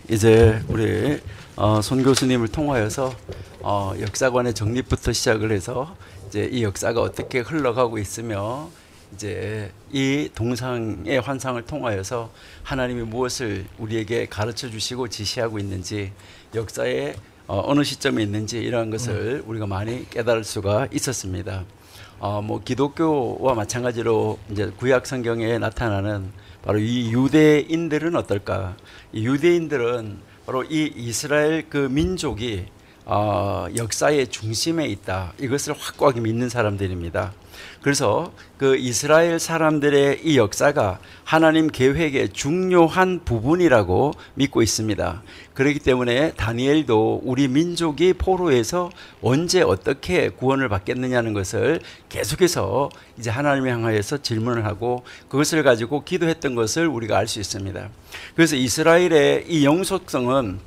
이제 우리 손 교수님을 통하여서 역사관의 정립부터 시작을 해서 이제 이 역사가 어떻게 흘러가고 있으며 이제 이 동상의 환상을 통하여서 하나님이 무엇을 우리에게 가르쳐 주시고 지시하고 있는지, 역사의 어느 시점에 있는지 이러한 것을 우리가 많이 깨달을 수가 있었습니다. 뭐 기독교와 마찬가지로 이제 구약 성경에 나타나는 바로 이 유대인들은 어떨까? 이 유대인들은 바로 이 이스라엘 그 민족이 역사의 중심에 있다, 이것을 확고하게 믿는 사람들입니다. 그래서 그 이스라엘 사람들의 이 역사가 하나님 계획의 중요한 부분이라고 믿고 있습니다. 그렇기 때문에 다니엘도 우리 민족이 포로에서 언제 어떻게 구원을 받겠느냐는 것을 계속해서 이제 하나님을 향하여서 질문을 하고 그것을 가지고 기도했던 것을 우리가 알 수 있습니다. 그래서 이스라엘의 이 영속성은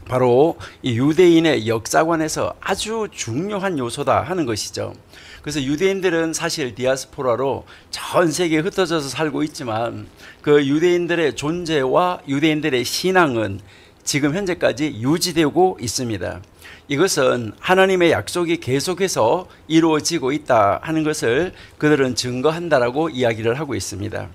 바로 이 유대인의 역사관에서 아주 중요한 요소다 하는 것이죠. 그래서 유대인들은 사실 디아스포라로 전 세계에 흩어져서 살고 있지만 그 유대인들의 존재와 유대인들의 신앙은 지금 현재까지 유지되고 있습니다. 이것은 하나님의 약속이 계속해서 이루어지고 있다 하는 것을 그들은 증거한다라고 이야기를 하고 있습니다.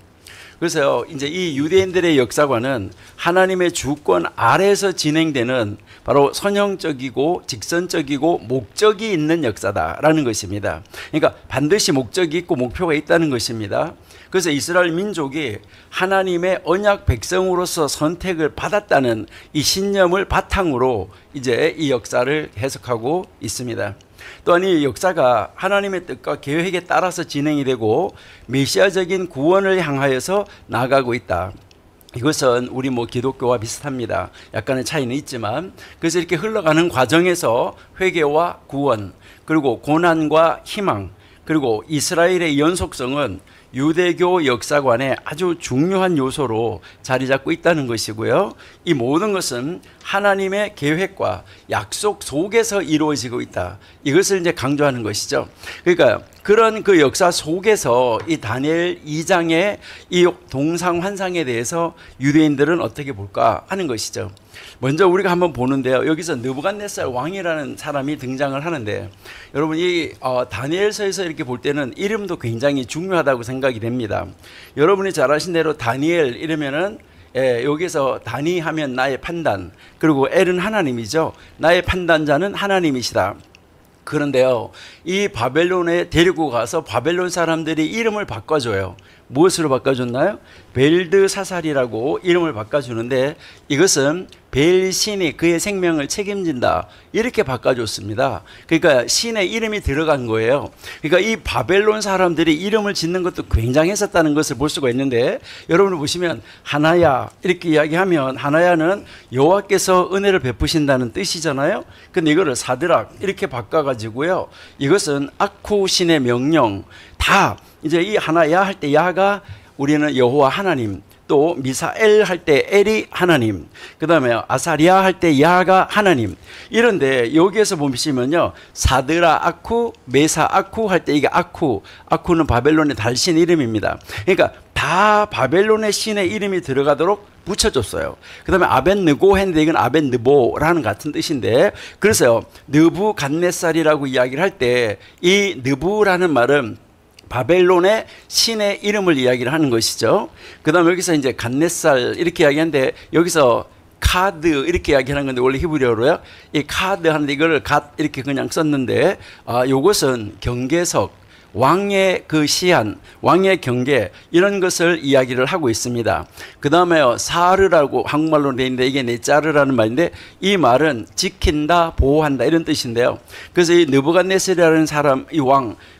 그래서 이제 이 유대인들의 역사관은 하나님의 주권 아래에서 진행되는 바로 선형적이고 직선적이고 목적이 있는 역사다라는 것입니다. 그러니까 반드시 목적이 있고 목표가 있다는 것입니다. 그래서 이스라엘 민족이 하나님의 언약 백성으로서 선택을 받았다는 이 신념을 바탕으로 이제 이 역사를 해석하고 있습니다. 또한 이 역사가 하나님의 뜻과 계획에 따라서 진행이 되고 메시아적인 구원을 향하여서 나아가고 있다. 이것은 우리 뭐 기독교와 비슷합니다. 약간의 차이는 있지만, 그래서 이렇게 흘러가는 과정에서 회개와 구원, 그리고 고난과 희망, 그리고 이스라엘의 연속성은 유대교 역사관의 아주 중요한 요소로 자리 잡고 있다는 것이고요. 이 모든 것은 하나님의 계획과 약속 속에서 이루어지고 있다, 이것을 이제 강조하는 것이죠. 그러니까 그런 그 역사 속에서 이 다니엘 2장의 이 동상 환상에 대해서 유대인들은 어떻게 볼까 하는 것이죠. 먼저 우리가 한번 보는데요, 여기서 느부갓네살 왕이라는 사람이 등장을 하는데, 여러분 이 다니엘서에서 이렇게 볼 때는 이름도 굉장히 중요하다고 생각이 됩니다. 여러분이 잘 아신 대로 다니엘 이러면은 여기서 다니 하면 나의 판단, 그리고 엘은 하나님이죠. 나의 판단자는 하나님이시다. 그런데요, 이 바벨론에 데리고 가서 바벨론 사람들이 이름을 바꿔줘요. 무엇으로 바꿔줬나요? 벨드사살이라고 이름을 바꿔주는데, 이것은 벨신이 그의 생명을 책임진다, 이렇게 바꿔줬습니다. 그러니까 신의 이름이 들어간 거예요. 그러니까 이 바벨론 사람들이 이름을 짓는 것도 굉장했었다는 것을 볼 수가 있는데, 여러분을 보시면 하나야 이렇게 이야기하면 하나야는 여호와께서 은혜를 베푸신다는 뜻이잖아요. 근데 이거를 사드락 이렇게 바꿔가지고요, 이것은 아쿠 신의 명령, 다 이제 이 하나야 할 때 야가 우리는 여호와 하나님, 또 미사엘 할 때 엘이 하나님, 그 다음에 아사리아 할 때 야가 하나님. 이런데 여기에서 보시면요, 사드라 아쿠, 메사 아쿠 할 때 이게 아쿠는 바벨론의 달신 이름입니다. 그러니까 다 바벨론의 신의 이름이 들어가도록 붙여줬어요. 그 다음에 아벤느고 했는데 이건 아벤느보라는 같은 뜻인데, 그래서 느부갓네살이라고 이야기를 할 때 이 느부라는 말은 바벨론의 신의 이름을 이야기를 하는 것이죠. 그 다음에 여기서 이제 갓네살 이렇게 이야기하는데, 여기서 카드 이렇게 이야기하는 건데, 원래 히브리어로요, 이 카드 하는데 이걸 갓 이렇게 그냥 썼는데, 요것은 경계석, 왕의 그 시한, 왕의 경계, 이런 것을 이야기를 하고 있습니다. 그 다음에 사르라고 한국말로 되어 있는데, 이게 네짜르라는 말인데, 이 말은 지킨다, 보호한다, 이런 뜻인데요. 그래서 이 느부갓네살이라는 사람, 이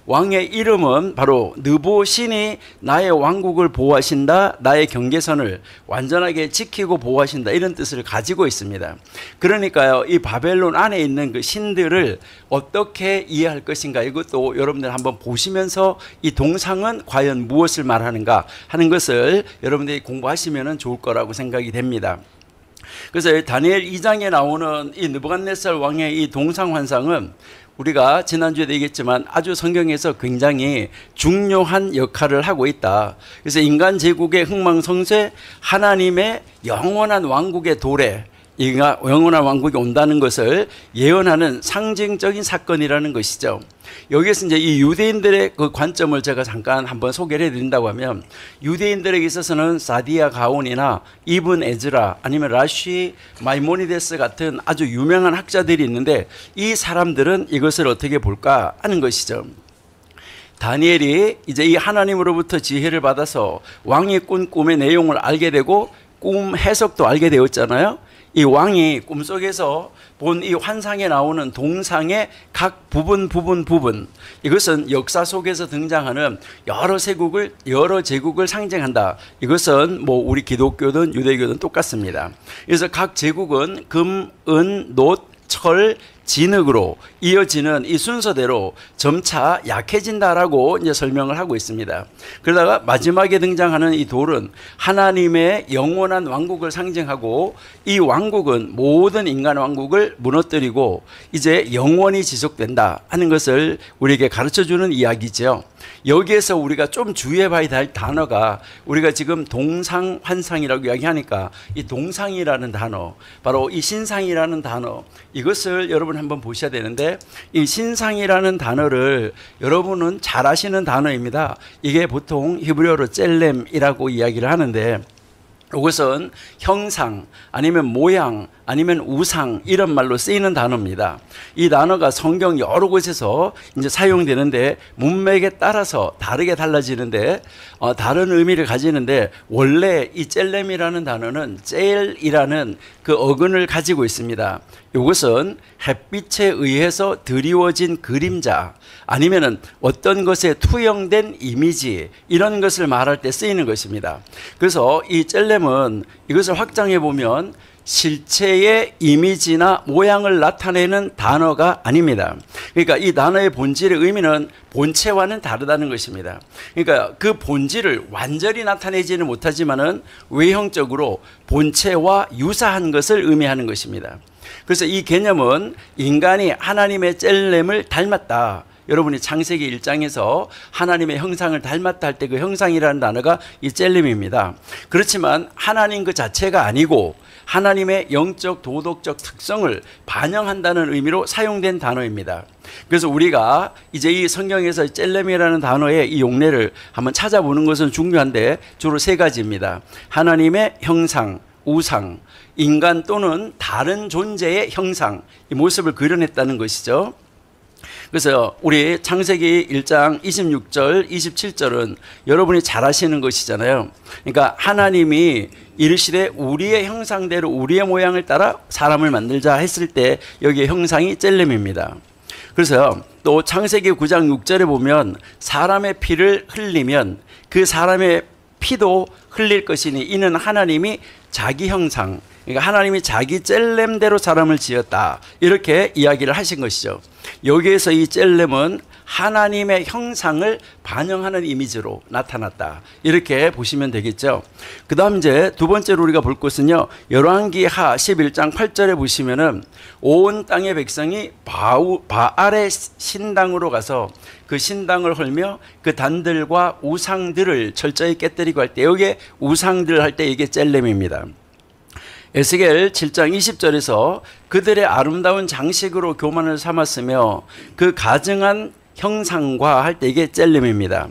왕의 이름은 바로 느보 신이 나의 왕국을 보호하신다, 나의 경계선을 완전하게 지키고 보호하신다, 이런 뜻을 가지고 있습니다. 그러니까요, 이 바벨론 안에 있는 그 신들을 어떻게 이해할 것인가, 이것도 여러분들 한번 보시면서 이 동상은 과연 무엇을 말하는가 하는 것을 여러분들이 공부하시면 좋을 거라고 생각이 됩니다. 그래서 다니엘 2장에 나오는 이 느부갓네살 왕의 이 동상 환상은 우리가 지난주에도 얘기했지만 아주 성경에서 굉장히 중요한 역할을 하고 있다. 그래서 인간 제국의 흥망성쇠, 하나님의 영원한 왕국의 도래, 이가 영원한 왕국이 온다는 것을 예언하는 상징적인 사건이라는 것이죠. 여기에서 이제 이 유대인들의 그 관점을 제가 잠깐 한번 소개를 해드린다고 하면, 유대인들에게 있어서는 사디아 가온이나 이븐 에즈라 아니면 라쉬 마이모니데스 같은 아주 유명한 학자들이 있는데, 이 사람들은 이것을 어떻게 볼까 하는 것이죠. 다니엘이 이제 이 하나님으로부터 지혜를 받아서 왕이 꾼 꿈의 내용을 알게 되고 꿈 해석도 알게 되었잖아요. 이 왕이 꿈속에서 본 이 환상에 나오는 동상의 각 부분 이것은 역사 속에서 등장하는 여러 제국을 상징한다. 이것은 뭐 우리 기독교든 유대교든 똑같습니다. 그래서 각 제국은 금, 은, 놋, 철, 진흙으로 이어지는 이 순서대로 점차 약해진다라고 이제 설명을 하고 있습니다. 그러다가 마지막에 등장하는 이 돌은 하나님의 영원한 왕국을 상징하고, 이 왕국은 모든 인간 왕국을 무너뜨리고 이제 영원히 지속된다 하는 것을 우리에게 가르쳐주는 이야기죠. 여기에서 우리가 좀 주의해 봐야 될 단어가, 우리가 지금 동상환상이라고 이야기하니까 이 동상이라는 단어, 바로 이 신상이라는 단어, 이것을 여러분 한번 보셔야 되는데, 이 신상이라는 단어를 여러분은 잘 아시는 단어입니다. 이게 보통 히브리어로 젤렘이라고 이야기를 하는데, 이것은 형상 아니면 모양 아니면 우상 이런 말로 쓰이는 단어입니다. 이 단어가 성경 여러 곳에서 이제 사용되는데 문맥에 따라서 다르게 달라지는데 다른 의미를 가지는데, 원래 이 젤렘이라는 단어는 젤이라는 그 어근을 가지고 있습니다. 이것은 햇빛에 의해서 드리워진 그림자 아니면은 어떤 것에 투영된 이미지, 이런 것을 말할 때 쓰이는 것입니다. 그래서 이 젤렘은 이것을 확장해 보면 실체의 이미지나 모양을 나타내는 단어가 아닙니다. 그러니까 이 단어의 본질의 의미는 본체와는 다르다는 것입니다. 그러니까 그 본질을 완전히 나타내지는 못하지만은 외형적으로 본체와 유사한 것을 의미하는 것입니다. 그래서 이 개념은 인간이 하나님의 젤렘을 닮았다. 여러분이 창세기 1장에서 하나님의 형상을 닮았다 할 때 그 형상이라는 단어가 이 젤렘입니다. 그렇지만 하나님 그 자체가 아니고 하나님의 영적 도덕적 특성을 반영한다는 의미로 사용된 단어입니다. 그래서 우리가 이제 이 성경에서 젤렘이라는 단어의 이 용례를 한번 찾아보는 것은 중요한데, 주로 세 가지입니다. 하나님의 형상, 우상, 인간 또는 다른 존재의 형상, 이 모습을 그려냈다는 것이죠. 그래서 우리 창세기 1장 26절, 27절은 여러분이 잘 아시는 것이잖아요. 그러니까 하나님이 이르시되 우리의 형상대로 우리의 모양을 따라 사람을 만들자 했을 때 여기에 형상이 젤렘입니다. 그래서 또 창세기 9장 6절에 보면 사람의 피를 흘리면 그 사람의 피도 흘릴 것이니 이는 하나님이 자기 형상, 그러니까 하나님이 자기 젤렘대로 사람을 지었다, 이렇게 이야기를 하신 것이죠. 여기에서 이 젤렘은 하나님의 형상을 반영하는 이미지로 나타났다, 이렇게 보시면 되겠죠. 그 다음 이제 두 번째로 우리가 볼 것은요, 열왕기하 11장 8절에 보시면은 온 땅의 백성이 바알의 신당으로 가서 그 신당을 헐며 그 단들과 우상들을 철저히 깨뜨리고 할 때, 여기에 우상들 할 때 이게 젤렘입니다. 에스겔 7장 20절에서 그들의 아름다운 장식으로 교만을 삼았으며 그 가증한 형상과 할 때 이게 젤렘입니다.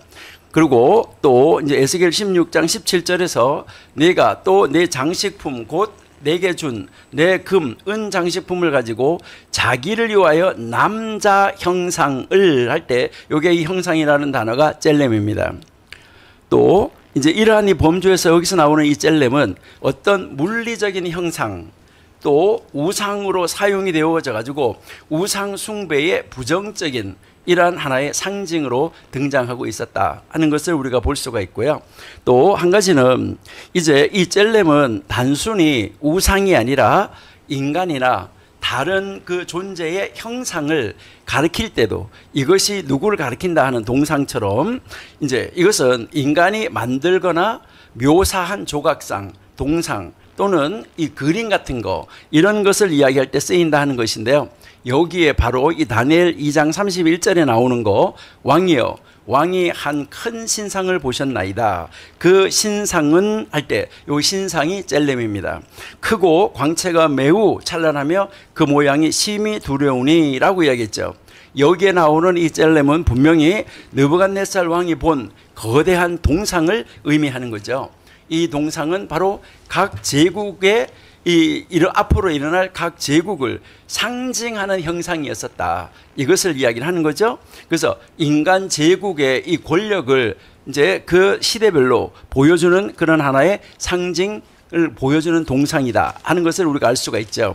그리고 또 이제 에스겔 16장 17절에서 네가 또 내 장식품 곧 내게 준 내 금, 은 장식품을 가지고 자기를 위하여 남자 형상을 할 때 이게 이 형상이라는 단어가 젤렘입니다. 또 이제 이러한 이 범주에서 여기서 나오는 이 젤렘은 어떤 물리적인 형상 또 우상으로 사용이 되어져 가지고 우상 숭배의 부정적인 이러한 하나의 상징으로 등장하고 있었다 하는 것을 우리가 볼 수가 있고요. 또 한 가지는 이제 이 젤렘은 단순히 우상이 아니라 인간이나 다른 그 존재의 형상을 가리킬 때도 이것이 누구를 가리킨다 하는 동상처럼 이제 이것은 인간이 만들거나 묘사한 조각상, 동상 또는 이 그림 같은 거 이런 것을 이야기할 때 쓰인다 하는 것인데요. 여기에 바로 이 다니엘 2장 31절에 나오는 거 왕이여 왕이 한 큰 신상을 보셨나이다. 그 신상은 할 때 요 신상이 젤렘입니다. 크고 광채가 매우 찬란하며 그 모양이 심히 두려우니 라고 이야기했죠. 여기에 나오는 이 젤렘은 분명히 느부갓네살 왕이 본 거대한 동상을 의미하는 거죠. 이 동상은 바로 각 제국의 앞으로 일어날 각 제국을 상징하는 형상이었었다. 이것을 이야기를 하는 거죠. 그래서 인간 제국의 이 권력을 이제 그 시대별로 보여주는 그런 하나의 상징을 보여주는 동상이다 하는 것을 우리가 알 수가 있죠.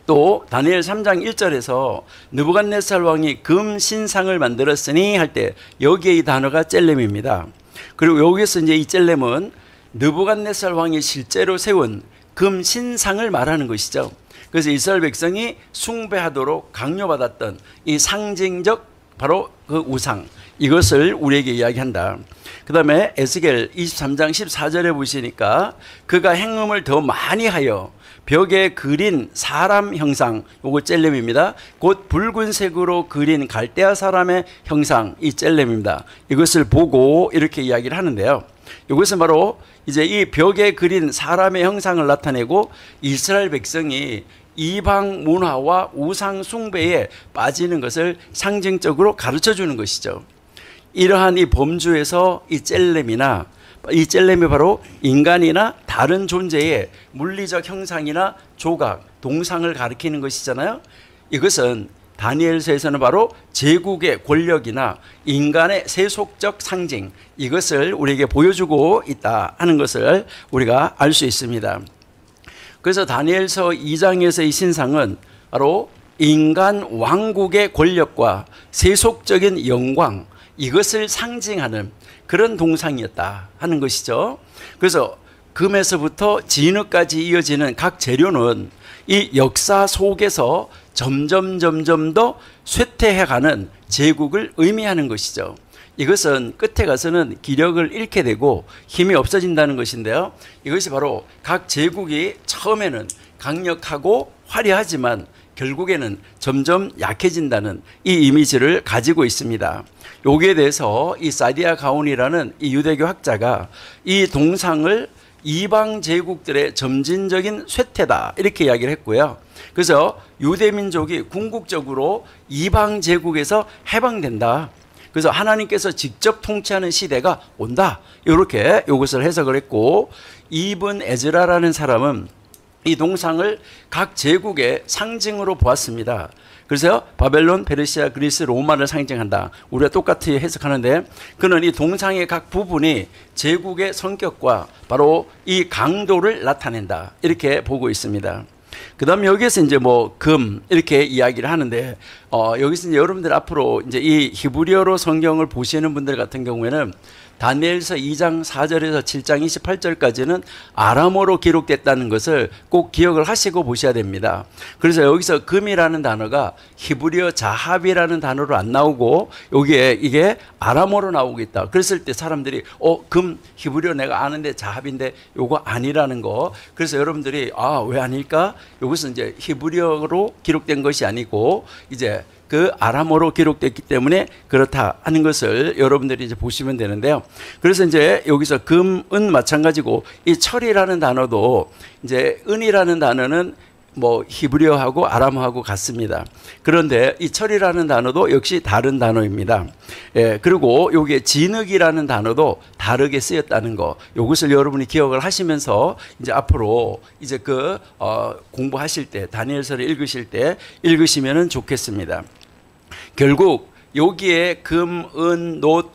또 다니엘 3장 1절에서 느부갓네살 왕이 금 신상을 만들었으니 할 때 여기에 이 단어가 젤렘입니다. 그리고 여기서 이제 이 젤렘은 느부갓네살 왕이 실제로 세운 금 신상을 말하는 것이죠. 그래서 이스라엘 백성이 숭배하도록 강요받았던 이 상징적 바로 그 우상, 이것을 우리에게 이야기한다. 그 다음에 에스겔 23장 14절에 보시니까 그가 행음을 더 많이 하여 벽에 그린 사람 형상, 요거 젤렘입니다. 곧 붉은색으로 그린 갈대아 사람의 형상, 이 젤렘입니다. 이것을 보고 이렇게 이야기를 하는데요. 이것은 바로 이제 이 벽에 그린 사람의 형상을 나타내고 이스라엘 백성이 이방 문화와 우상 숭배에 빠지는 것을 상징적으로 가르쳐 주는 것이죠. 이러한 이 범주에서 이 젤렘이 바로 인간이나 다른 존재의 물리적 형상이나 조각, 동상을 가리키는 것이잖아요. 이것은 다니엘서에서는 바로 제국의 권력이나 인간의 세속적 상징, 이것을 우리에게 보여주고 있다 하는 것을 우리가 알 수 있습니다. 그래서 다니엘서 2장에서 이 신상은 바로 인간 왕국의 권력과 세속적인 영광, 이것을 상징하는 그런 동상이었다 하는 것이죠. 그래서 금에서부터 진흙까지 이어지는 각 재료는 이 역사 속에서 점점 더 쇠퇴해가는 제국을 의미하는 것이죠. 이것은 끝에 가서는 기력을 잃게 되고 힘이 없어진다는 것인데요. 이것이 바로 각 제국이 처음에는 강력하고 화려하지만 결국에는 점점 약해진다는 이 이미지를 가지고 있습니다. 여기에 대해서 이 사디아 가온이라는 이 유대교 학자가 이 동상을 이방 제국들의 점진적인 쇠퇴다 이렇게 이야기를 했고요. 그래서 유대민족이 궁극적으로 이방 제국에서 해방된다. 그래서 하나님께서 직접 통치하는 시대가 온다. 이렇게 이것을 해석을 했고, 이븐 에즈라라는 사람은 이 동상을 각 제국의 상징으로 보았습니다. 그래서 바벨론, 페르시아, 그리스, 로마를 상징한다. 우리가 똑같이 해석하는데, 그는 이 동상의 각 부분이 제국의 성격과 바로 이 강도를 나타낸다. 이렇게 보고 있습니다. 그 다음에 여기에서 이제 뭐 금 이렇게 이야기를 하는데, 여기서 이제 여러분들 앞으로 이제 이 히브리어로 성경을 보시는 분들 같은 경우에는 다니엘서 2장 4절에서 7장 28절까지는 아람어로 기록됐다는 것을 꼭 기억을 하시고 보셔야 됩니다. 그래서 여기서 금이라는 단어가 히브리어 자합이라는 단어로 안 나오고 여기에 이게 아람어로 나오고 있다. 그랬을 때 사람들이 금 히브리어 내가 아는데 자합인데 요거 아니라는 거. 그래서 여러분들이 왜 아닐까? 이것은 이제 히브리어로 기록된 것이 아니고 이제 그 아람어로 기록됐기 때문에 그렇다 하는 것을 여러분들이 이제 보시면 되는데요. 그래서 이제 여기서 금은 마찬가지고, 이 철이라는 단어도 이제 은이라는 단어는 뭐 히브리어하고 아람어하고 같습니다. 그런데 이 철이라는 단어도 역시 다른 단어입니다. 그리고 여기에 진흙이라는 단어도 다르게 쓰였다는 거, 이것을 여러분이 기억을 하시면서 이제 앞으로 이제 공부하실 때, 다니엘서를 읽으실 때 읽으시면은 좋겠습니다. 결국 여기에 금, 은, 놋,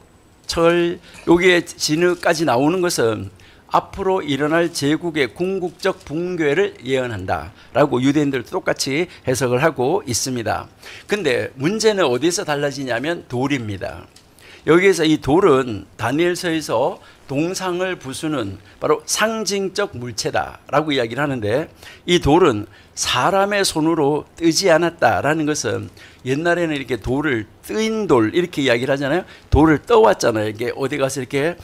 철, 여기에 진흙까지 나오는 것은 앞으로 일어날 제국의 궁극적 붕괴를 예언한다라고 유대인들도 똑같이 해석을 하고 있습니다. 근데 문제는 어디서 달라지냐면 돌입니다. 여기에서 이 돌은 다니엘서에서 동상을 부수는 바로 상징적 물체다라고 이야기를 하는데, 이 돌은 사람의 손으로 뜨지 않았다라는 것은 옛날에는 이렇게 돌을 뜨인 돌 이렇게 이야기를 하잖아요. 돌을 떠왔잖아요. 이게 어디 가서 이렇게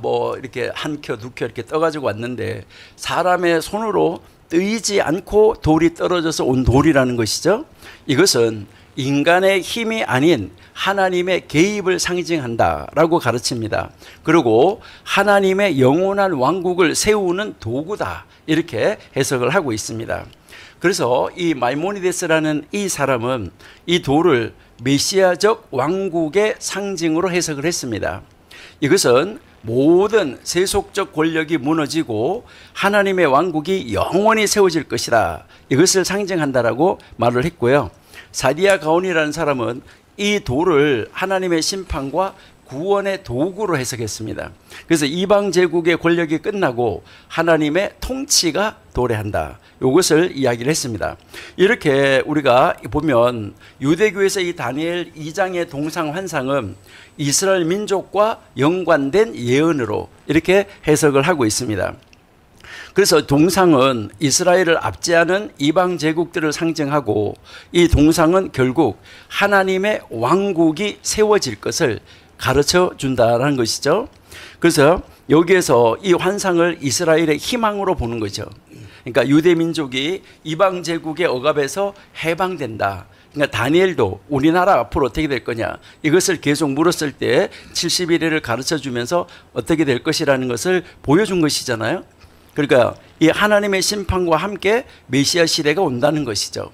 뭐 이렇게 한 켜, 두 켜 이렇게 떠가지고 왔는데, 사람의 손으로 뜨이지 않고 돌이 떨어져서 온 돌이라는 것이죠. 이것은 인간의 힘이 아닌 하나님의 개입을 상징한다라고 가르칩니다. 그리고 하나님의 영원한 왕국을 세우는 도구다, 이렇게 해석을 하고 있습니다. 그래서 이 마이모니데스라는 이 사람은 이 돌을 메시아적 왕국의 상징으로 해석을 했습니다. 이것은 모든 세속적 권력이 무너지고 하나님의 왕국이 영원히 세워질 것이다, 이것을 상징한다라고 말을 했고요. 사디아 가온이라는 사람은 이 돌을 하나님의 심판과 구원의 도구로 해석했습니다. 그래서 이방 제국의 권력이 끝나고 하나님의 통치가 도래한다, 이것을 이야기를 했습니다. 이렇게 우리가 보면 유대교에서 이 다니엘 2장의 동상 환상은 이스라엘 민족과 연관된 예언으로 이렇게 해석을 하고 있습니다. 그래서 동상은 이스라엘을 압제하는 이방 제국들을 상징하고, 이 동상은 결국 하나님의 왕국이 세워질 것을 가르쳐 준다는 것이죠. 그래서 여기에서 이 환상을 이스라엘의 희망으로 보는 거죠. 그러니까 유대 민족이 이방 제국의 억압에서 해방된다. 그러니까 다니엘도 우리나라 앞으로 어떻게 될 거냐, 이것을 계속 물었을 때 70일을 가르쳐 주면서 어떻게 될 것이라는 것을 보여준 것이잖아요. 그러니까 이 하나님의 심판과 함께 메시아 시대가 온다는 것이죠.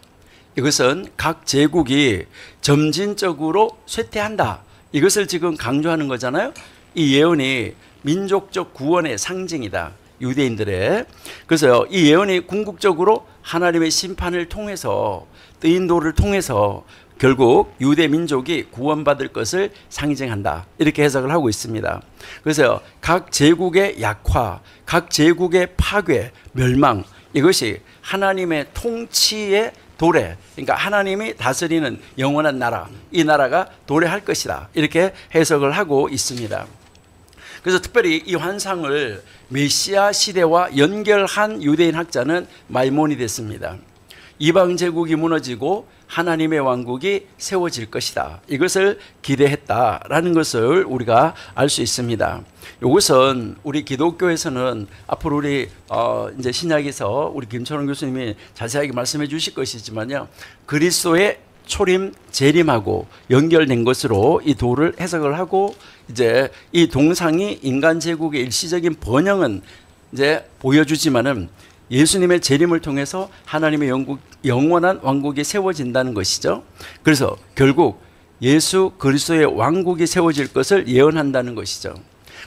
이것은 각 제국이 점진적으로 쇠퇴한다, 이것을 지금 강조하는 거잖아요. 이 예언이 민족적 구원의 상징이다, 유대인들의. 그래서 이 예언이 궁극적으로 하나님의 심판을 통해서, 뜨인 돌을 통해서 결국 유대 민족이 구원받을 것을 상징한다, 이렇게 해석을 하고 있습니다. 그래서 각 제국의 약화, 각 제국의 파괴, 멸망, 이것이 하나님의 통치의 도래, 그러니까 하나님이 다스리는 영원한 나라, 이 나라가 도래할 것이다, 이렇게 해석을 하고 있습니다. 그래서 특별히 이 환상을 메시아 시대와 연결한 유대인 학자는 마이모니데스입니다. 이방 제국이 무너지고 하나님의 왕국이 세워질 것이다, 이것을 기대했다라는 것을 우리가 알 수 있습니다. 이것은 우리 기독교에서는 앞으로 우리 이제 신약에서 우리 김철원 교수님이 자세하게 말씀해 주실 것이지만요, 그리스도의 초림 재림하고 연결된 것으로 이 돌을 해석을 하고, 이제 이 동상이 인간 제국의 일시적인 번영은 이제 보여주지만은 예수님의 재림을 통해서 하나님의 영원한 왕국이 세워진다는 것이죠. 그래서 결국 예수 그리스도의 왕국이 세워질 것을 예언한다는 것이죠.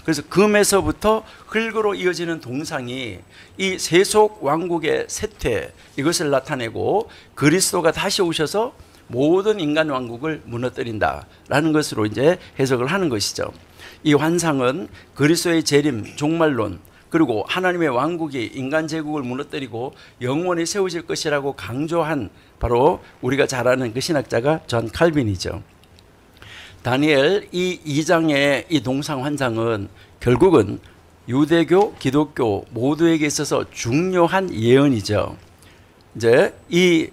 그래서 금에서부터 흙으로 이어지는 동상이 이 세속 왕국의 쇠퇴, 이것을 나타내고 그리스도가 다시 오셔서 모든 인간 왕국을 무너뜨린다라는 것으로 이제 해석을 하는 것이죠. 이 환상은 그리스도의 재림, 종말론, 그리고 하나님의 왕국이 인간 제국을 무너뜨리고 영원히 세워질 것이라고 강조한 바로 우리가 잘 아는 그 신학자가 존 칼빈이죠. 다니엘 이 2장의 이 동상 환상은 결국은 유대교, 기독교 모두에게 있어서 중요한 예언이죠. 이제 이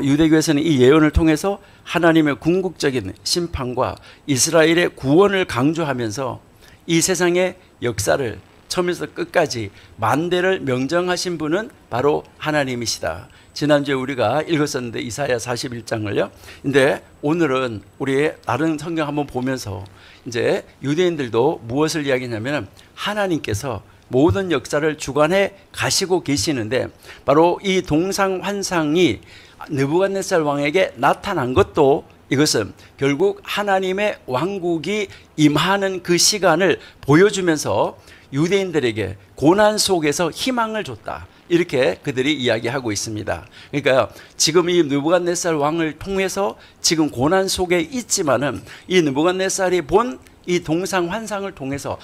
유대교에서는 이 예언을 통해서 하나님의 궁극적인 심판과 이스라엘의 구원을 강조하면서 이 세상의 역사를 처음에서 끝까지 만대를 명정하신 분은 바로 하나님이시다. 지난주에 우리가 읽었었는데 이사야 41장을요. 근데 오늘은 우리 다른 성경 한번 보면서 이제 유대인들도 무엇을 이야기하냐면 하나님께서 모든 역사를 주관해 가시고 계시는데, 바로 이 동상 환상이 느부갓네살 왕에게 나타난 것도 이것은 결국 하나님의 왕국이 임하는 그 시간을 보여주면서 유대인들에게 고난 속에서 희망을 줬다, 이렇게 그들이 이야기하고 있습니다. 그러니까 지금 이 느부갓네살 왕을 통해서 지금 고난 속에 있지만은 이 느부갓네살이 본 이 동상 환상을 통해서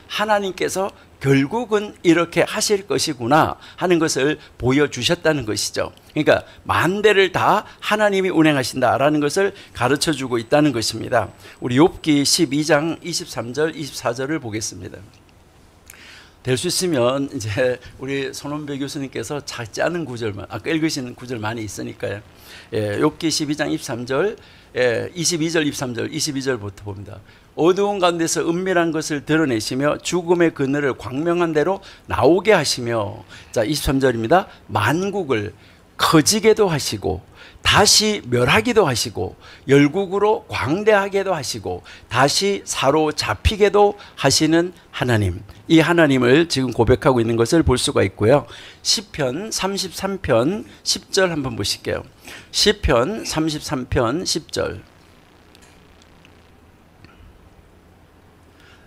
하나님께서 결국은 이렇게 하실 것이구나 하는 것을 보여주셨다는 것이죠. 그러니까 만대를 다 하나님이 운행하신다라는 것을 가르쳐주고 있다는 것입니다. 우리 욥기 12장 23절 24절을 보겠습니다. 될 수 있으면 이제 우리 손원배 교수님께서 작지 않은 구절만, 아까 읽으시는 구절 많이 있으니까요. 욥기 12장 23절, 22절 23절 22절부터 봅니다. 어두운 가운데서 은밀한 것을 드러내시며 죽음의 그늘을 광명한 대로 나오게 하시며, 자 23절입니다. 만국을 커지게도 하시고 다시 멸하기도 하시고 열국으로 광대하게도 하시고 다시 사로잡히게도 하시는 하나님, 이 하나님을 지금 고백하고 있는 것을 볼 수가 있고요. 시편 33편 10절 한번 보실게요. 시편 33편 10절.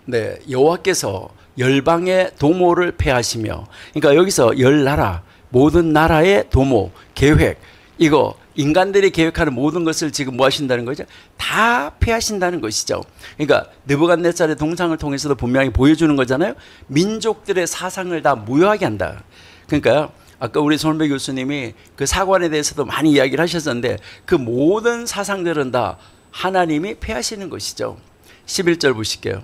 네, 여호와께서 열방의 도모를 폐하시며, 그러니까 여기서 열 나라, 모든 나라의 도모, 계획, 이거 인간들이 계획하는 모든 것을 지금 뭐 하신다는 거죠? 다 폐하신다는 것이죠. 그러니까 느부갓네살의 동상을 통해서도 분명히 보여주는 거잖아요. 민족들의 사상을 다 무효하게 한다. 그러니까 아까 우리 손배 교수님이 그 사관에 대해서도 많이 이야기를 하셨었는데 그 모든 사상들은 다 하나님이 폐하시는 것이죠. 11절 보실게요.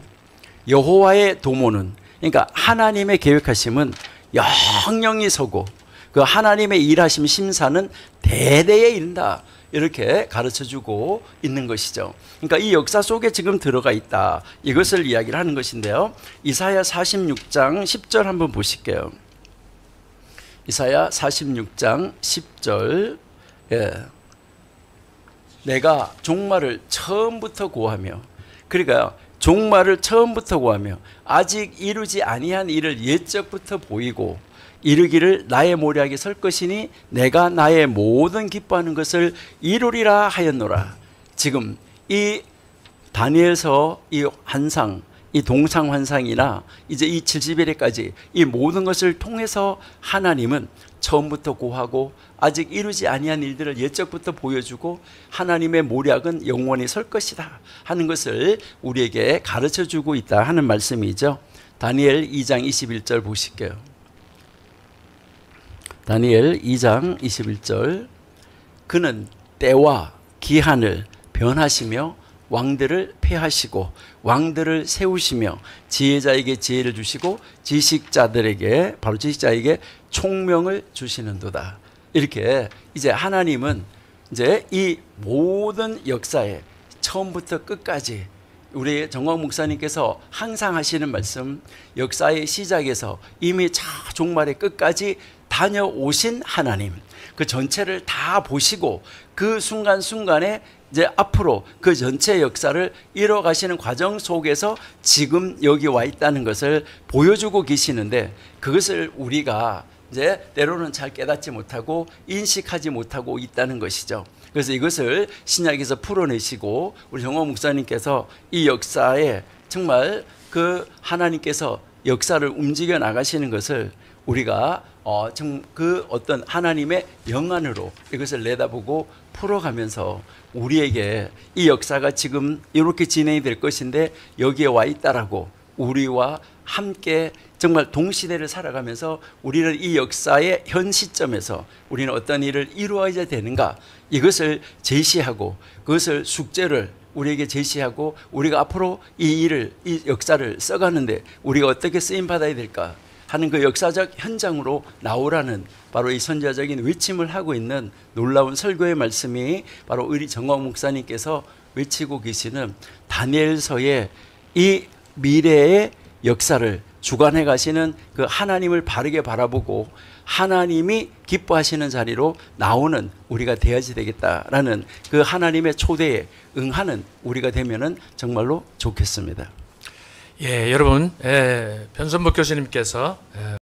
여호와의 도모는, 그러니까 하나님의 계획하심은 영영이 서고 그 하나님의 일하심 심사는 대대에 이른다, 이렇게 가르쳐주고 있는 것이죠. 그러니까 이 역사 속에 지금 들어가 있다, 이것을 이야기를 하는 것인데요. 이사야 46장 10절 한번 보실게요. 이사야 46장 10절. 내가 종말을 처음부터 고하며, 그러니까 종말을 처음부터 고하며 아직 이루지 아니한 일을 옛적부터 보이고 이르기를 나의 모략에 설 것이니 내가 나의 모든 기뻐하는 것을 이루리라 하였노라. 지금 이 다니엘서 이 환상, 이 동상 환상이나 이제 이 70일에까지 이 모든 것을 통해서 하나님은 처음부터 고하고 아직 이루지 아니한 일들을 옛적부터 보여주고 하나님의 모략은 영원히 설 것이다 하는 것을 우리에게 가르쳐주고 있다 하는 말씀이죠. 다니엘 2장 21절 보실게요. 다니엘 2장 21절. 그는 때와 기한을 변하시며 왕들을 폐하시고 왕들을 세우시며 지혜자에게 지혜를 주시고 지식자들에게, 바로 지식자에게 총명을 주시는도다. 이렇게 이제 하나님은 이제 이 모든 역사에 처음부터 끝까지 우리 정광 목사님께서 항상 하시는 말씀, 역사의 시작에서 이미 저 종말의 끝까지 다녀오신 하나님, 그 전체를 다 보시고 그 순간순간에 이제 앞으로 그 전체 역사를 이뤄가시는 과정 속에서 지금 여기 와 있다는 것을 보여주고 계시는데, 그것을 우리가 이제 때로는 잘 깨닫지 못하고 인식하지 못하고 있다는 것이죠. 그래서 이것을 신약에서 풀어내시고 우리 정호 목사님께서 이 역사에 정말 그 하나님께서 역사를 움직여 나가시는 것을 우리가 그 어떤 하나님의 영안으로 이것을 내다보고 풀어가면서 우리에게 이 역사가 지금 이렇게 진행이 될 것인데 여기에 와 있다라고, 우리와 함께 정말 동시대를 살아가면서 우리는 이 역사의 현 시점에서 우리는 어떤 일을 이루어야 되는가, 이것을 제시하고 그것을 숙제를 우리에게 제시하고 우리가 앞으로 이 일을, 이 역사를 써가는데 우리가 어떻게 쓰임받아야 될까 하는 그 역사적 현장으로 나오라는 바로 이 선지자적인 외침을 하고 있는 놀라운 설교의 말씀이 바로 우리 정광 목사님께서 외치고 계시는 다니엘서의 이 미래의 역사를 주관해 가시는 그 하나님을 바르게 바라보고 하나님이 기뻐하시는 자리로 나오는 우리가 되어야지 되겠다라는 그 하나님의 초대에 응하는 우리가 되면은 정말로 좋겠습니다. 예, 여러분, 변선복 교수님께서